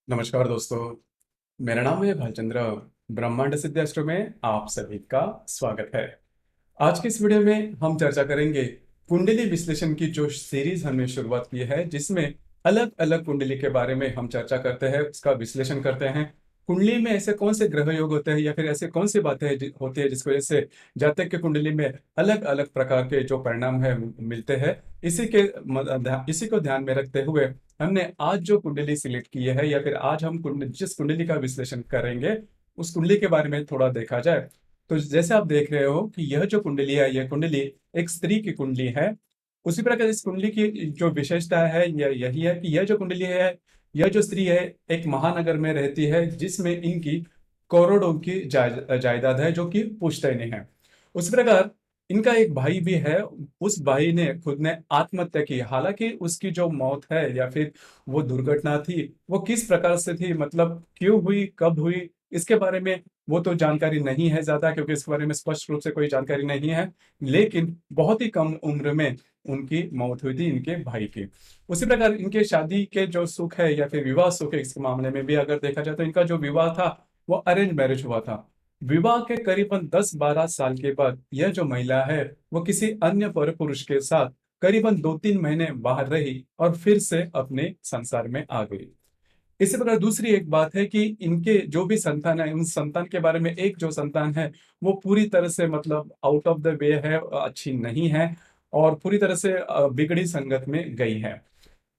नमस्कार दोस्तों। मेरा नाम है भालचंद्र। ब्रह्मांड सिद्ध एस्ट्रो में आप सभी का स्वागत है। आज की इस वीडियो में हम चर्चा करेंगे कुंडली विश्लेषण की जो सीरीज हमने शुरुआत की है, जिसमें अलग अलग कुंडली के बारे में हम चर्चा करते हैं, उसका विश्लेषण करते हैं। कुंडली में ऐसे कौन से ग्रह योग होते हैं या फिर ऐसे कौन सी बातें होती है जिसकी वजह से जातक के कुंडली में अलग अलग प्रकार के जो परिणाम है मिलते हैं। इसी को ध्यान में रखते हुए हमने आज जो कुंडली सिलेक्ट की है या फिर आज हम जिस कुंडली का विश्लेषण करेंगे उस कुंडली के बारे में थोड़ा देखा जाए। तो जैसे आप देख रहे हो कि यह जो कुंडली है, यह कुंडली एक स्त्री की कुंडली है। उसी प्रकार इस कुंडली की जो विशेषता है यह यही है कि यह जो कुंडली है, यह जो स्त्री है, एक महानगर में रहती है जिसमें इनकी करोड़ों की जायदाद है जो कि पुश्तैनी है। उसी प्रकार इनका एक भाई भी है। उस भाई ने खुद ने आत्महत्या की। हालांकि उसकी जो मौत है या फिर वो दुर्घटना थी, वो किस प्रकार से थी, मतलब क्यों हुई, कब हुई, इसके बारे में वो तो जानकारी नहीं है ज्यादा, क्योंकि इसके बारे में स्पष्ट रूप से कोई जानकारी नहीं है। लेकिन बहुत ही कम उम्र में उनकी मौत हुई थी इनके भाई की। उसी प्रकार इनके शादी के जो सुख है या फिर विवाह सुख है, इस मामले में भी अगर देखा जाए तो इनका जो विवाह था वो अरेंज मैरिज हुआ था। विवाह के करीबन 10-12 साल के बाद यह जो महिला है वो किसी अन्य पर पुरुष के साथ करीबन 2-3 महीने बाहर रही और फिर से अपने संसार में आ गई। इसी प्रकार दूसरी एक बात है कि इनके जो भी संतान है, उन संतान के बारे में एक जो संतान है वो पूरी तरह से मतलब आउट ऑफ द वे है, अच्छी नहीं है और पूरी तरह से बिगड़ी संगत में गई है।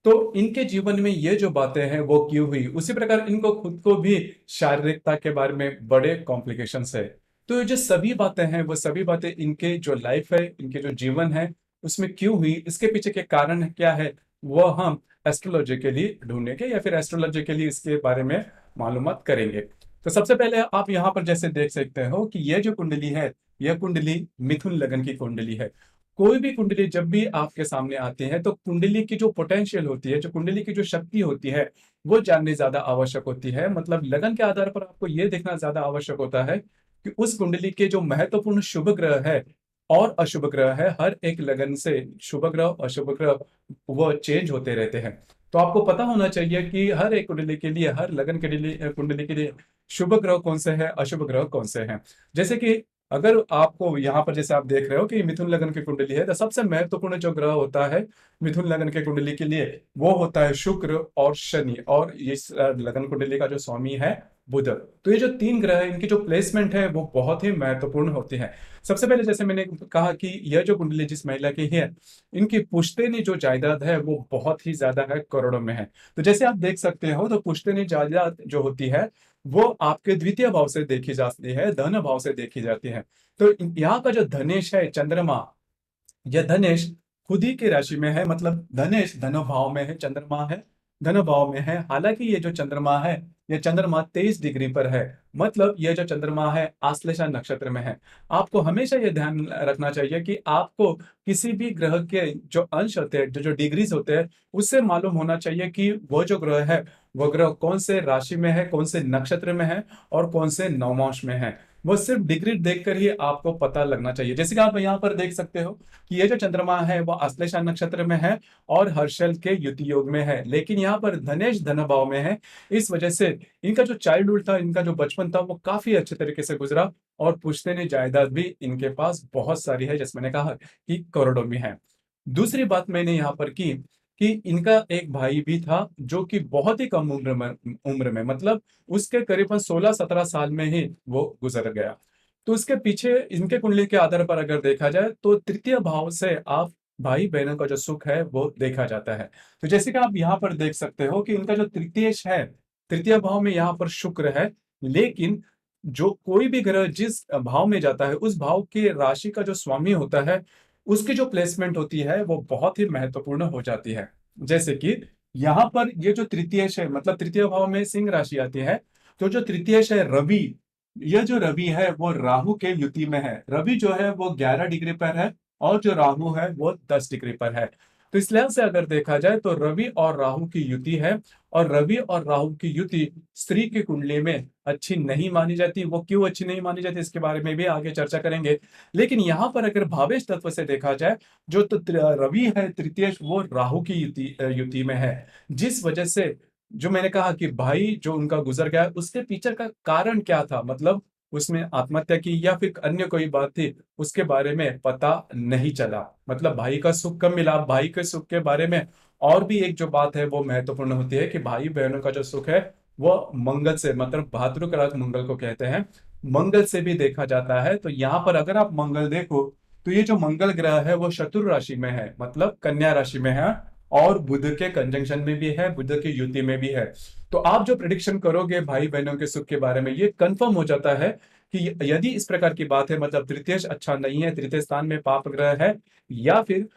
तो इनके जीवन में ये जो बातें हैं वो क्यों हुई, उसी प्रकार इनको खुद को भी शारीरिकता के बारे में बड़े कॉम्प्लिकेशंस है। तो ये जो सभी बातें हैं वो सभी बातें इनके जो लाइफ है, इनके जो जीवन है उसमें क्यों हुई, इसके पीछे के कारण क्या है, वो हम एस्ट्रोलॉजिकली ढूंढेंगे या फिर एस्ट्रोलॉजिकली इसके बारे में मालूमात करेंगे। तो सबसे पहले आप यहाँ पर जैसे देख सकते हो कि यह जो कुंडली है, यह कुंडली मिथुन लगन की कुंडली है। कोई भी कुंडली जब भी आपके सामने आती है तो कुंडली की जो पोटेंशियल होती है, जो कुंडली की जो शक्ति होती है, वो जाननी ज्यादा आवश्यक होती है। मतलब लगन के आधार पर आपको ये देखना ज्यादा आवश्यक होता है कि उस कुंडली के जो महत्वपूर्ण शुभ ग्रह है और अशुभ ग्रह है, हर एक लगन से शुभ ग्रह अशुभ ग्रह वो चेंज होते रहते हैं। तो आपको पता होना चाहिए कि हर एक कुंडली के लिए, हर लगन के लिए, कुंडली के लिए शुभ ग्रह कौन से हैं, अशुभ ग्रह कौन से हैं। जैसे कि अगर आपको यहाँ पर जैसे आप देख रहे हो कि मिथुन लगन की कुंडली है, तो सबसे महत्वपूर्ण जो ग्रह होता है मिथुन लगन के कुंडली के लिए वो होता है शुक्र और शनि, और इस लगन कुंडली का जो स्वामी है बुध। तो ये जो तीन ग्रह है इनकी जो प्लेसमेंट है वो बहुत ही महत्वपूर्ण होती है। सबसे पहले जैसे मैंने कहा कि यह जो कुंडली जिस महिला की है, इनकी पुश्तैनी जो जायदाद है वो बहुत ही ज्यादा है, करोड़ों में है। तो जैसे आप देख सकते हो तो पुश्तैनी जायदाद जो होती है वो आपके द्वितीय भाव से देखी जाती है, धन भाव से देखी जाती है। तो यहाँ का जो धनेश है चंद्रमा, यह धनेश खुद ही की राशि में है, मतलब धनेश धन भाव में है, चंद्रमा है धन भाव में है। हालांकि ये जो चंद्रमा है, यह चंद्रमा 23 डिग्री पर है, मतलब यह जो चंद्रमा है आश्लेषा नक्षत्र में है। आपको हमेशा यह ध्यान रखना चाहिए कि आपको किसी भी ग्रह के जो अंश होते हैं, जो डिग्रीज होते हैं, उससे मालूम होना चाहिए कि वो जो ग्रह है वो ग्रह कौन से राशि में है, कौन से नक्षत्र में है और कौन से नवमांश में है। वो सिर्फ डिग्री देखकर ही आपको पता लगना चाहिए। जैसे कि आप यहाँ पर देख सकते हो कि ये जो चंद्रमा है वो आश्लेषा नक्षत्र में है और हर्षल के युति योग में है, लेकिन यहाँ पर धनेश धन भाव में है। इस वजह से इनका जो चाइल्डहुड था, इनका जो बचपन था वो काफी अच्छे तरीके से गुजरा और पुश्तैनी जायदाद भी इनके पास बहुत सारी है, जैसे मैंने कहा कि करोड़ों में है। दूसरी बात मैंने यहाँ पर की कि इनका एक भाई भी था जो कि बहुत ही कम उम्र में मतलब उसके करीबन 16-17 साल में ही वो गुजर गया। तो उसके पीछे इनके कुंडली के आधार पर अगर देखा जाए तो तृतीय भाव से आप भाई बहनों का जो सुख है वो देखा जाता है। तो जैसे कि आप यहाँ पर देख सकते हो कि इनका जो तृतीयेश है, तृतीय भाव में यहाँ पर शुक्र है। लेकिन जो कोई भी ग्रह जिस भाव में जाता है उस भाव के राशि का जो स्वामी होता है, उसकी जो प्लेसमेंट होती है वो बहुत ही महत्वपूर्ण हो जाती है। जैसे कि यहाँ पर ये जो तृतीयेश है, मतलब तृतीय भाव में सिंह राशि आती है। तो जो तृतीयेश है रवि, यह जो रवि है वो राहु के युति में है। रवि जो है वो 11 डिग्री पर है और जो राहु है वो 10 डिग्री पर है। तो इस लिहाज से अगर देखा जाए तो रवि और राहु की युति है, और रवि और राहु की युति स्त्री की कुंडली में अच्छी नहीं मानी जाती। वो क्यों अच्छी नहीं मानी जाती इसके बारे में भी आगे चर्चा करेंगे। लेकिन यहाँ पर अगर भावेश तत्व से देखा जाए, जो तो रवि है तृतीय वो राहु की युति में है, जिस वजह से जो मैंने कहा कि भाई जो उनका गुजर गया उसके पीछे का कारण क्या था, मतलब उसने आत्महत्या की या फिर अन्य कोई बात थी, उसके बारे में पता नहीं चला। मतलब भाई का सुख कब मिला, भाई के सुख के बारे में और भी एक जो बात है वो महत्वपूर्ण होती है कि भाई बहनों का जो सुख है वो मंगल से, मतलब भाद्रकृत मंगल को कहते हैं, मंगल से भी देखा जाता है। तो यहाँ पर अगर आप मंगल देखो तो ये जो मंगल ग्रह है वो शत्रु राशि में है, मतलब कन्या राशि में है, और बुध के कंजंक्शन में भी है, बुध की युति में भी है। तो आप जो प्रिडिक्शन करोगे भाई बहनों के सुख के बारे में, ये कंफर्म हो जाता है कि यदि इस प्रकार की बात है, मतलब तृतीय अच्छा नहीं है, तृतीय स्थान में पाप ग्रह है, या फिर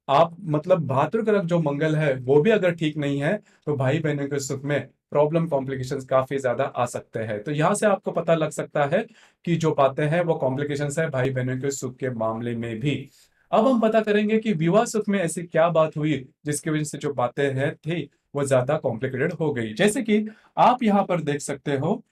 आप मतलब भातृ ग्रह जो मंगल है वो भी अगर ठीक नहीं है, तो भाई बहनों के सुख में प्रॉब्लम कॉम्प्लिकेशंस काफी ज्यादा आ सकते हैं। तो यहां से आपको पता लग सकता है कि जो बातें हैं वो कॉम्प्लिकेशंस है भाई बहनों के सुख के मामले में भी। अब हम पता करेंगे कि विवाह सुख में ऐसी क्या बात हुई जिसकी वजह से जो बातें हैं थी वो ज्यादा कॉम्प्लिकेटेड हो गई। जैसे कि आप यहाँ पर देख सकते हो,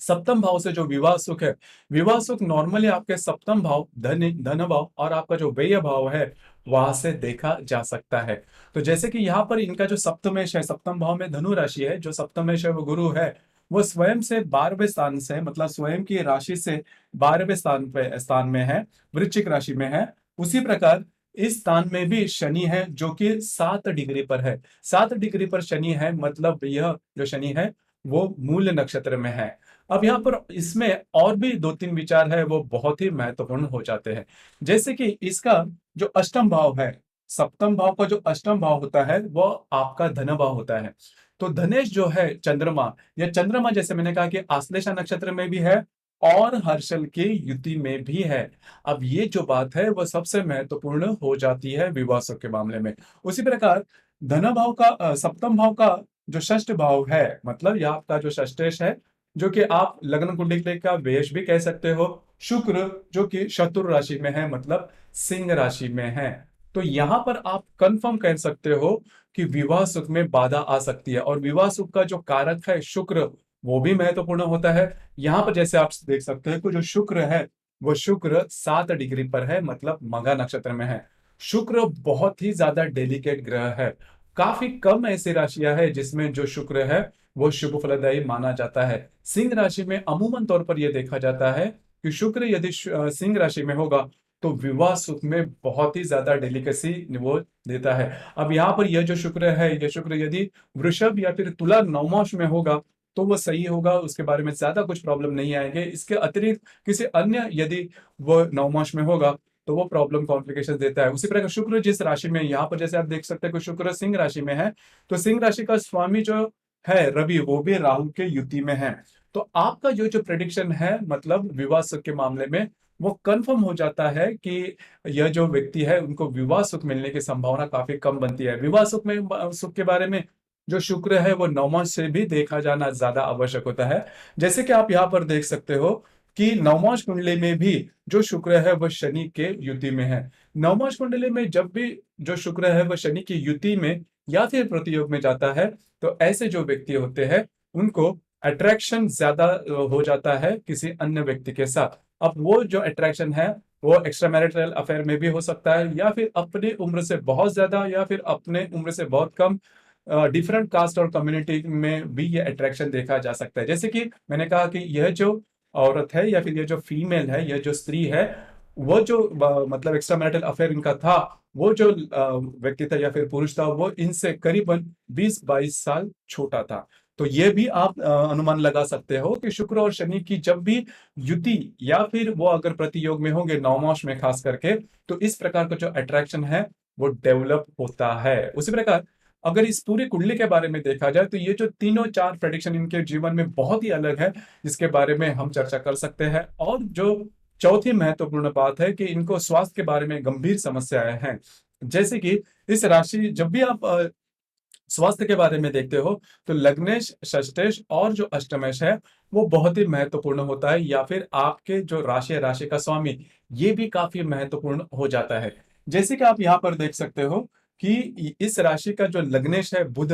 सप्तम भाव से जो विवाह सुख है, विवाह सुख नॉर्मली आपके सप्तम भाव धन भाव और आपका जो व्यय भाव है वहां से देखा जा सकता है। तो जैसे कि यहाँ पर इनका जो सप्तमेश है, सप्तम भाव में धनु राशि है, जो सप्तमेश है वो गुरु है, वो स्वयं से 12वें स्थान से, मतलब स्वयं की राशि से 12वें स्थान में है, वृश्चिक राशि में है। उसी प्रकार इस स्थान में भी शनि है जो कि 7 डिग्री पर है। 7 डिग्री पर शनि है, मतलब यह जो शनि है वो मूल नक्षत्र में है। अब यहाँ पर इसमें और भी 2-3 विचार है वो बहुत ही महत्वपूर्ण हो जाते हैं। जैसे कि इसका जो अष्टम भाव है, सप्तम भाव का जो अष्टम भाव होता है वो आपका धन भाव होता है। तो धनेश जो है चंद्रमा, या चंद्रमा जैसे मैंने कहा कि आश्लेषा नक्षत्र में भी है और हर्षल की युति में भी है। अब ये जो बात है वो सबसे महत्वपूर्ण हो जाती है विवाह सुख के मामले में। उसी प्रकार धन भाव का सप्तम भाव का जो षष्ठ भाव है, मतलब यह आपका जो षष्ठेश है, जो कि आप लग्न कुंडली का वेश भी कह सकते हो, शुक्र जो कि शत्रु राशि में है, मतलब सिंह राशि में है। तो यहां पर आप कंफर्म कह सकते हो कि विवाह सुख में बाधा आ सकती है, और विवाह सुख का जो कारक है शुक्र वो भी महत्वपूर्ण होता है। यहाँ पर जैसे आप देख सकते हैं कि जो शुक्र है वो शुक्र 7 डिग्री पर है, मतलब मघा नक्षत्र में है। शुक्र बहुत ही ज्यादा डेलिकेट ग्रह है। काफी कम ऐसी राशियां है जिसमें जो शुक्र है वो शुभ फलदायी माना जाता है। सिंह राशि में अमूमन तौर पर यह देखा जाता है कि शुक्र यदि सिंह राशि में होगा तो विवाह सुख में बहुत ही ज्यादा डेलिकेसी वो देता है। अब यहाँ पर यह जो शुक्र है, यह शुक्र यदि वृषभ या फिर तुला नवमांश में होगा तो वो सही होगा, उसके बारे में ज्यादा कुछ प्रॉब्लम नहीं आएंगे। इसके अतिरिक्त किसी अन्य यदि वो नवमांश में होगा तो वो प्रॉब्लम कॉम्प्लिकेशन देता है। उसी प्रकार शुक्र जिस राशि में, यहाँ पर जैसे आप देख सकते हैं कि शुक्र सिंह राशि में है, तो सिंह राशि का स्वामी जो है रवि, वो भी राहु के युति में है। तो आपका जो जो प्रेडिक्शन है, मतलब विवाह सुख के मामले में, वो कंफर्म हो जाता है कि यह जो व्यक्ति है उनको विवाह सुख मिलने की संभावना काफी कम बनती है। विवाह सुख में सुख के बारे में जो शुक्र है वो नवमांश से भी देखा जाना ज्यादा आवश्यक होता है। जैसे कि आप यहाँ पर देख सकते हो कि नवमांश कुंडली में भी जो शुक्र है वह शनि के युति में है। नवमांश कुंडली में जब भी जो शुक्र है वह शनि की युति में या फिर प्रतियोग में जाता है, तो ऐसे जो व्यक्ति होते हैं उनको अट्रैक्शन ज्यादा हो जाता है किसी अन्य व्यक्ति के साथ। अब वो जो अट्रैक्शन है वो एक्स्ट्रा मैरिटल अफेयर में भी हो सकता है, या फिर अपनी उम्र से बहुत ज्यादा या फिर अपने उम्र से बहुत कम डिफरेंट कास्ट और कम्युनिटी में भी ये अट्रैक्शन देखा जा सकता है। जैसे कि मैंने कहा कि यह जो औरत है या फिर ये जो फीमेल है, यह जो स्त्री है, वो जो मतलब एक्स्ट्रा मैरिटल अफेयर इनका था, वो जो व्यक्ति था या फिर पुरुष था वो इनसे करीबन 20-22 साल छोटा था। तो ये भी आप अनुमान लगा सकते हो कि शुक्र और शनि की जब भी युति या फिर वो अगर प्रतियोग में होंगे नवमांश में खास करके, तो इस प्रकार का जो अट्रैक्शन है वो डेवलप होता है। उसी प्रकार अगर इस पूरी कुंडली के बारे में देखा जाए तो ये जो तीनों चार प्रेडिक्शन इनके जीवन में बहुत ही अलग है, जिसके बारे में हम चर्चा कर सकते हैं। और जो चौथी महत्वपूर्ण बात है कि इनको स्वास्थ्य के बारे में गंभीर समस्याएं हैं। जैसे कि इस राशि, जब भी आप स्वास्थ्य के बारे में देखते हो तो लग्नेश, षष्ठेश और जो अष्टमेश है वो बहुत ही महत्वपूर्ण होता है, या फिर आपके जो राशि है, राशि का स्वामी, ये भी काफी महत्वपूर्ण हो जाता है। जैसे कि आप यहाँ पर देख सकते हो कि इस राशि का जो लग्नेश है बुध,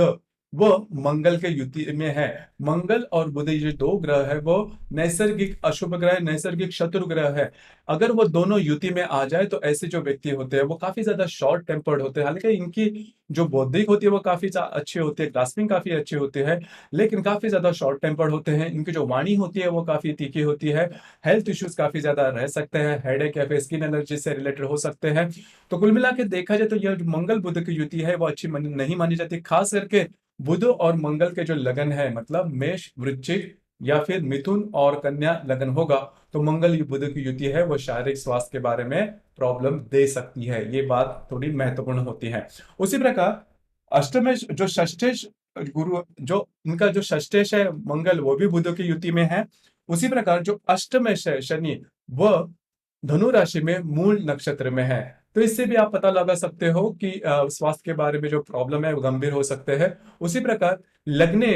वो मंगल के युति में है। मंगल और बुध ये दो ग्रह है वो नैसर्गिक अशुभ ग्रह, नैसर्गिक शत्रु ग्रह है। अगर वो दोनों युति में आ जाए तो ऐसे जो व्यक्ति होते हैं वो काफी ज्यादा शॉर्ट टेम्पर्ड होते हैं। हालांकि इनकी जो बौद्धिक होती है वो काफी अच्छी होती है, ग्रास्पिंग काफी अच्छी होती है, लेकिन काफी ज्यादा शॉर्ट टेम्पर्ड होते हैं। इनकी जो वाणी होती है वो काफी तीखी होती है। हेल्थ इश्यूज काफी ज्यादा रह सकते हैं, हेडेक या फिर स्किन एलर्जी से रिलेटेड हो सकते हैं। तो कुल मिला के देखा जाए तो यह जो मंगल बुध की युति है वो अच्छी नहीं मानी जाती। खास करके बुध और मंगल के जो लगन है, मतलब मेष वृश्चिक या फिर मिथुन और कन्या लगन होगा, तो मंगल बुध की युति है वो शारीरिक स्वास्थ्य के बारे में प्रॉब्लम दे सकती है। ये बात थोड़ी महत्वपूर्ण होती है। उसी प्रकार अष्टमेश जो षष्ठेश गुरु, जो इनका जो षष्ठेश है मंगल, वो भी बुध की युति में है। उसी प्रकार जो अष्टमेश है शनि, वह धनु राशि में मूल नक्षत्र में है। तो इससे भी आप पता लगा सकते हो कि स्वास्थ्य के बारे में जो प्रॉब्लम है वो गंभीर हो सकते हैं। उसी प्रकार लग्ने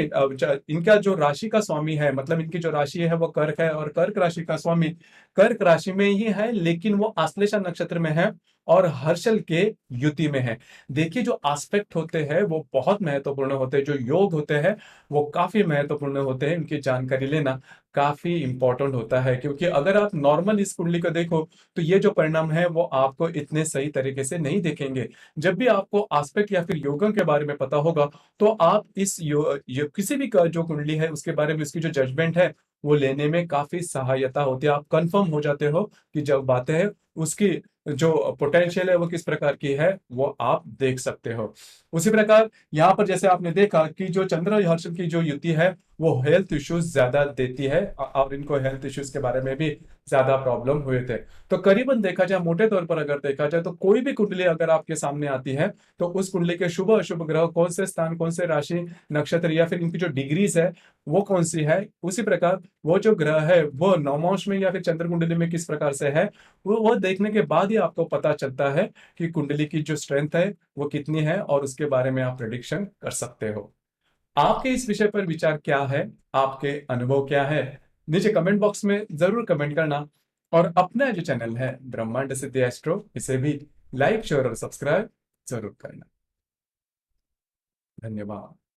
इनका जो राशि का स्वामी है, मतलब इनकी जो राशि है वो कर्क है, और कर्क राशि का स्वामी कर्क राशि में ही है, लेकिन वो आश्लेषा नक्षत्र में है और हर्षल के युति में है। देखिए जो एस्पेक्ट होते हैं वो बहुत महत्वपूर्ण होते हैं, जो योग होते हैं वो काफी महत्वपूर्ण होते हैं। इनकी जानकारी लेना काफी इंपॉर्टेंट होता है, क्योंकि अगर आप नॉर्मल इस कुंडली को देखो तो ये जो परिणाम है वो आपको इतने सही तरीके से नहीं दिखेंगे। जब भी आपको एस्पेक्ट या फिर योगों के बारे में पता होगा तो आप इस किसी भी जो कुंडली है उसके बारे में उसकी जो जजमेंट है वो लेने में काफी सहायता होती है। आप कंफर्म हो जाते हो कि जो बातें हैं उसकी जो पोटेंशियल है वो किस प्रकार की है, वो आप देख सकते हो। उसी प्रकार यहाँ पर जैसे आपने देखा कि जो चंद्र हर्षल की जो युति है वो हेल्थ इश्यूज ज्यादा देती है, और इनको हेल्थ इश्यूज के बारे में भी ज्यादा प्रॉब्लम हुए थे। तो करीबन देखा जाए, मोटे तौर पर अगर देखा जाए, तो कोई भी कुंडली अगर आपके सामने आती है तो उस कुंडली के शुभ अशुभ ग्रह कौन से स्थान, कौन से राशि नक्षत्र या फिर इनकी जो डिग्रीज है वो कौन सी है, उसी प्रकार वो जो ग्रह है वो नवमांश में या फिर चंद्र कुंडली में किस प्रकार से है, वो देखने के बाद ही आपको पता चलता है कि कुंडली की जो स्ट्रेंथ है वो कितनी है, और उसके बारे में आप प्रेडिक्शन कर सकते हो। आपके इस विषय पर विचार क्या है, आपके अनुभव क्या है, नीचे कमेंट बॉक्स में जरूर कमेंट करना। और अपना जो चैनल है ब्रह्मांड सिद्धि एस्ट्रो, इसे भी लाइक शेयर और सब्सक्राइब जरूर करना। धन्यवाद।